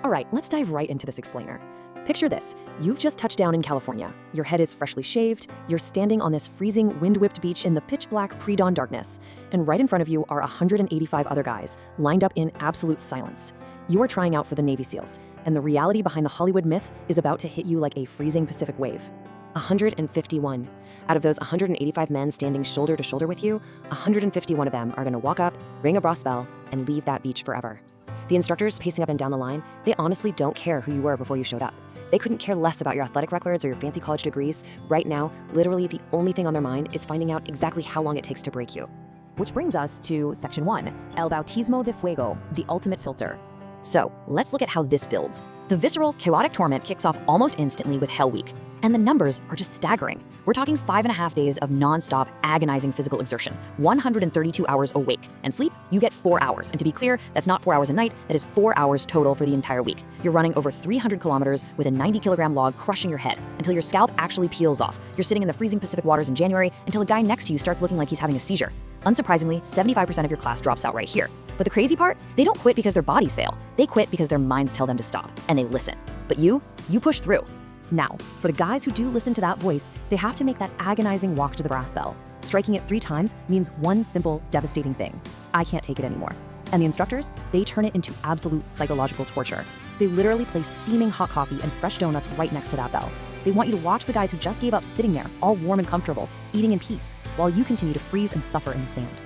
All right, let's dive right into this explainer. Picture this. You've just touched down in California. Your head is freshly shaved. You're standing on this freezing, wind-whipped beach in the pitch-black pre-dawn darkness. And right in front of you are 185 other guys, lined up in absolute silence. You are trying out for the Navy SEALs, and the reality behind the Hollywood myth is about to hit you like a freezing Pacific wave. 151. Out of those 185 men standing shoulder to shoulder with you, 151 of them are going to walk up, ring a brass bell, and leave that beach forever. The instructors pacing up and down the line, they honestly don't care who you were before you showed up. They couldn't care less about your athletic records or your fancy college degrees. Right now, literally the only thing on their mind is finding out exactly how long it takes to break you. Which brings us to Section 1, El Bautismo de Fuego, the ultimate filter. So, let's look at how this builds. The visceral, chaotic torment kicks off almost instantly with Hell Week, and the numbers are just staggering. We're talking 5.5 days of non-stop, agonizing physical exertion, 132 hours awake, and sleep, you get 4 hours. And to be clear, that's not 4 hours a night, that is 4 hours total for the entire week. You're running over 300 kilometers with a 90-kilogram log crushing your head until your scalp actually peels off. You're sitting in the freezing Pacific waters in January until a guy next to you starts looking like he's having a seizure. Unsurprisingly, 75% of your class drops out right here. But the crazy part? They don't quit because their bodies fail. They quit because their minds tell them to stop, and they listen. But you push through. Now, for the guys who do listen to that voice, they have to make that agonizing walk to the brass bell. Striking it 3 times means one simple, devastating thing. I can't take it anymore. And the instructors, they turn it into absolute psychological torture. They literally place steaming hot coffee and fresh donuts right next to that bell. They want you to watch the guys who just gave up sitting there, all warm and comfortable, eating in peace, while you continue to freeze and suffer in the sand.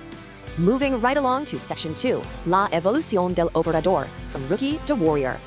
Moving right along to Section 2, La Evolución del Operador, from rookie to warrior.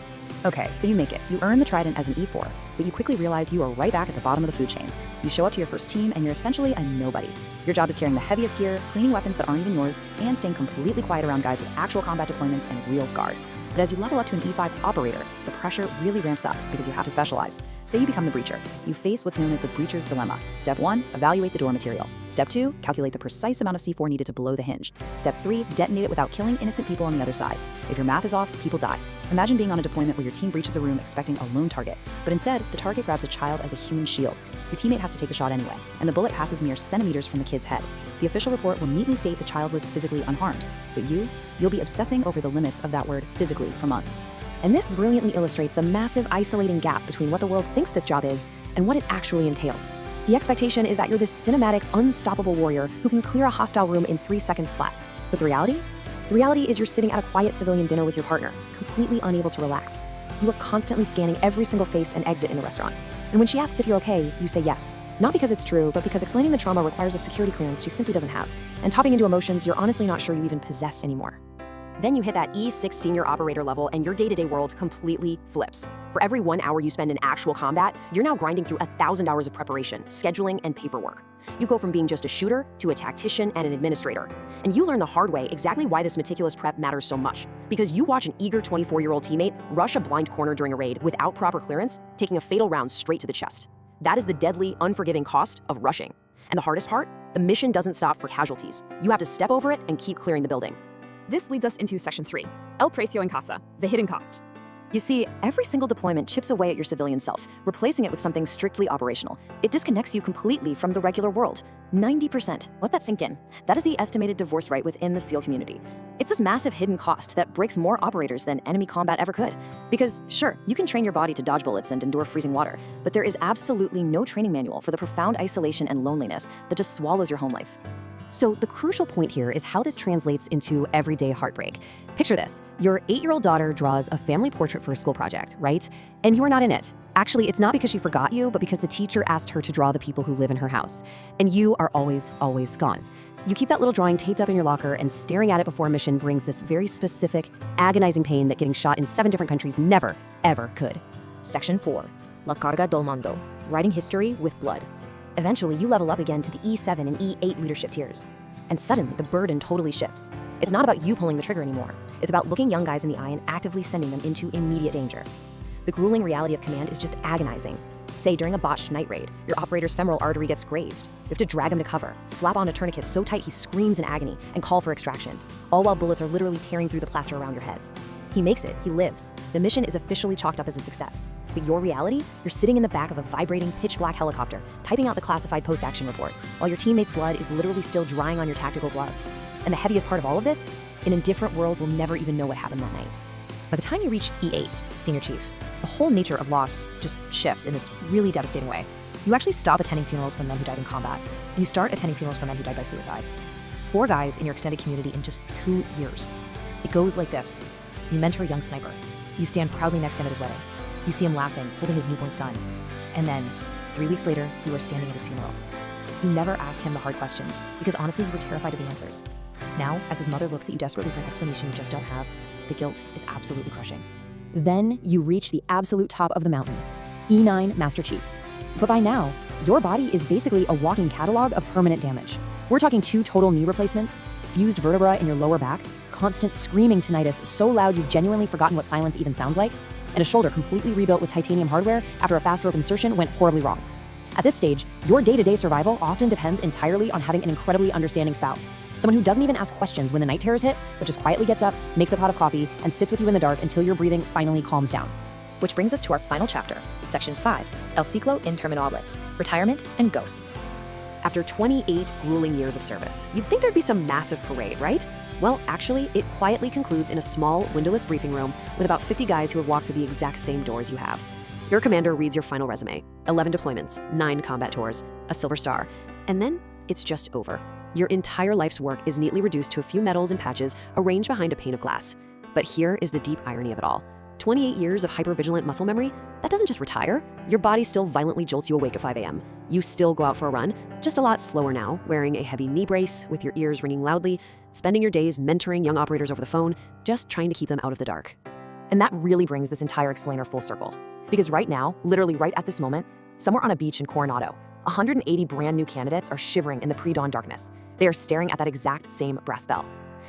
Okay, so you make it. You earn the Trident as an E4, but you quickly realize you are right back at the bottom of the food chain. You show up to your first team, and you're essentially a nobody. Your job is carrying the heaviest gear, cleaning weapons that aren't even yours, and staying completely quiet around guys with actual combat deployments and real scars. But as you level up to an E5 operator, the pressure really ramps up because you have to specialize. Say you become the breacher. You face what's known as the breacher's dilemma. Step 1, evaluate the door material. Step 2, calculate the precise amount of C4 needed to blow the hinge. Step 3, detonate it without killing innocent people on the other side. If your math is off, people die. Imagine being on a deployment where your team breaches a room expecting a lone target, but instead, the target grabs a child as a human shield. Your teammate has to take the shot anyway, and the bullet passes mere centimeters from the kid's head. The official report will neatly state the child was physically unharmed, but you'll be obsessing over the limits of that word physically for months. And this brilliantly illustrates the massive isolating gap between what the world thinks this job is and what it actually entails. The expectation is that you're this cinematic, unstoppable warrior who can clear a hostile room in 3 seconds flat. But the reality? The reality is you're sitting at a quiet civilian dinner with your partner, completely unable to relax. You are constantly scanning every single face and exit in the restaurant. And when she asks if you're okay, you say yes. Not because it's true, but because explaining the trauma requires a security clearance she simply doesn't have. And topping into emotions you're honestly not sure you even possess anymore. Then you hit that E6 senior operator level and your day-to-day world completely flips. For every 1 hour you spend in actual combat, you're now grinding through 1,000 hours of preparation, scheduling, and paperwork. You go from being just a shooter to a tactician and an administrator. And you learn the hard way exactly why this meticulous prep matters so much. Because you watch an eager 24-year-old teammate rush a blind corner during a raid without proper clearance, taking a fatal round straight to the chest. That is the deadly, unforgiving cost of rushing. And the hardest part? The mission doesn't stop for casualties. You have to step over it and keep clearing the building. This leads us into Section 3, El Precio en Casa, the hidden cost. You see, every single deployment chips away at your civilian self, replacing it with something strictly operational. It disconnects you completely from the regular world. 90%. Let that sink in. That is the estimated divorce rate within the SEAL community. It's this massive hidden cost that breaks more operators than enemy combat ever could. Because, sure, you can train your body to dodge bullets and endure freezing water, but there is absolutely no training manual for the profound isolation and loneliness that just swallows your home life. So the crucial point here is how this translates into everyday heartbreak. Picture this. Your 8-year-old daughter draws a family portrait for a school project, right? And you are not in it. Actually, it's not because she forgot you, but because the teacher asked her to draw the people who live in her house. And you are always gone. You keep that little drawing taped up in your locker, and staring at it before a mission brings this very specific, agonizing pain that getting shot in 7 different countries never, ever could. Section 4. La Carga del Mando. Writing history with blood. Eventually, you level up again to the E7 and E8 leadership tiers. And suddenly, the burden totally shifts. It's not about you pulling the trigger anymore. It's about looking young guys in the eye and actively sending them into immediate danger. The grueling reality of command is just agonizing. Say during a botched night raid, your operator's femoral artery gets grazed. You have to drag him to cover, slap on a tourniquet so tight he screams in agony, and call for extraction, all while bullets are literally tearing through the plaster around your heads. He makes it, he lives. The mission is officially chalked up as a success. But your reality? You're sitting in the back of a vibrating, pitch-black helicopter, typing out the classified post-action report, while your teammate's blood is literally still drying on your tactical gloves. And the heaviest part of all of this? In a different world, we'll never even know what happened that night. By the time you reach E8, Senior Chief, the whole nature of loss just shifts in this really devastating way. You actually stop attending funerals for men who died in combat, and you start attending funerals for men who died by suicide. 4 guys in your extended community in just 2 years. It goes like this. You mentor a young sniper. You stand proudly next to him at his wedding. You see him laughing, holding his newborn son. And then, 3 weeks later, you are standing at his funeral. You never asked him the hard questions, because honestly, you were terrified of the answers. Now, as his mother looks at you desperately for an explanation you just don't have, the guilt is absolutely crushing. Then you reach the absolute top of the mountain, E9 Master Chief. But by now, your body is basically a walking catalog of permanent damage. We're talking 2 total knee replacements, fused vertebra in your lower back, constant screaming tinnitus so loud you've genuinely forgotten what silence even sounds like, and a shoulder completely rebuilt with titanium hardware after a fast rope insertion went horribly wrong. At this stage, your day-to-day survival often depends entirely on having an incredibly understanding spouse, someone who doesn't even ask questions when the night terrors hit, but just quietly gets up, makes a pot of coffee, and sits with you in the dark until your breathing finally calms down. Which brings us to our final chapter, Section 5, El Ciclo Interminable, Retirement and Ghosts. After 28 grueling years of service, you'd think there'd be some massive parade, right? Well, actually, it quietly concludes in a small, windowless briefing room with about 50 guys who have walked through the exact same doors you have. Your commander reads your final resume, 11 deployments, 9 combat tours, a silver star, and then it's just over. Your entire life's work is neatly reduced to a few medals and patches arranged behind a pane of glass. But here is the deep irony of it all. 28 years of hypervigilant muscle memory, that doesn't just retire. Your body still violently jolts you awake at 5 a.m. You still go out for a run, just a lot slower now, wearing a heavy knee brace, with your ears ringing loudly, spending your days mentoring young operators over the phone, just trying to keep them out of the dark. And that really brings this entire explainer full circle. Because right now, literally right at this moment, somewhere on a beach in Coronado, 180 brand new candidates are shivering in the pre-dawn darkness. They are staring at that exact same brass bell.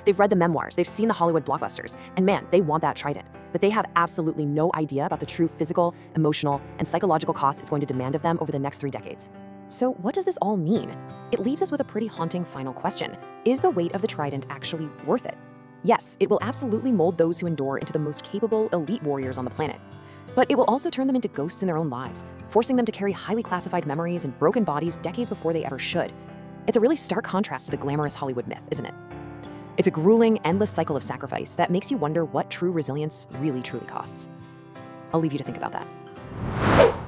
They've read the memoirs, they've seen the Hollywood blockbusters, and man, they want that Trident. But they have absolutely no idea about the true physical, emotional, and psychological costs it's going to demand of them over the next 3 decades. So what does this all mean? It leaves us with a pretty haunting final question. Is the weight of the Trident actually worth it? Yes, it will absolutely mold those who endure into the most capable elite warriors on the planet. But it will also turn them into ghosts in their own lives, forcing them to carry highly classified memories and broken bodies decades before they ever should. It's a really stark contrast to the glamorous Hollywood myth, isn't it? It's a grueling, endless cycle of sacrifice that makes you wonder what true resilience really truly costs. I'll leave you to think about that.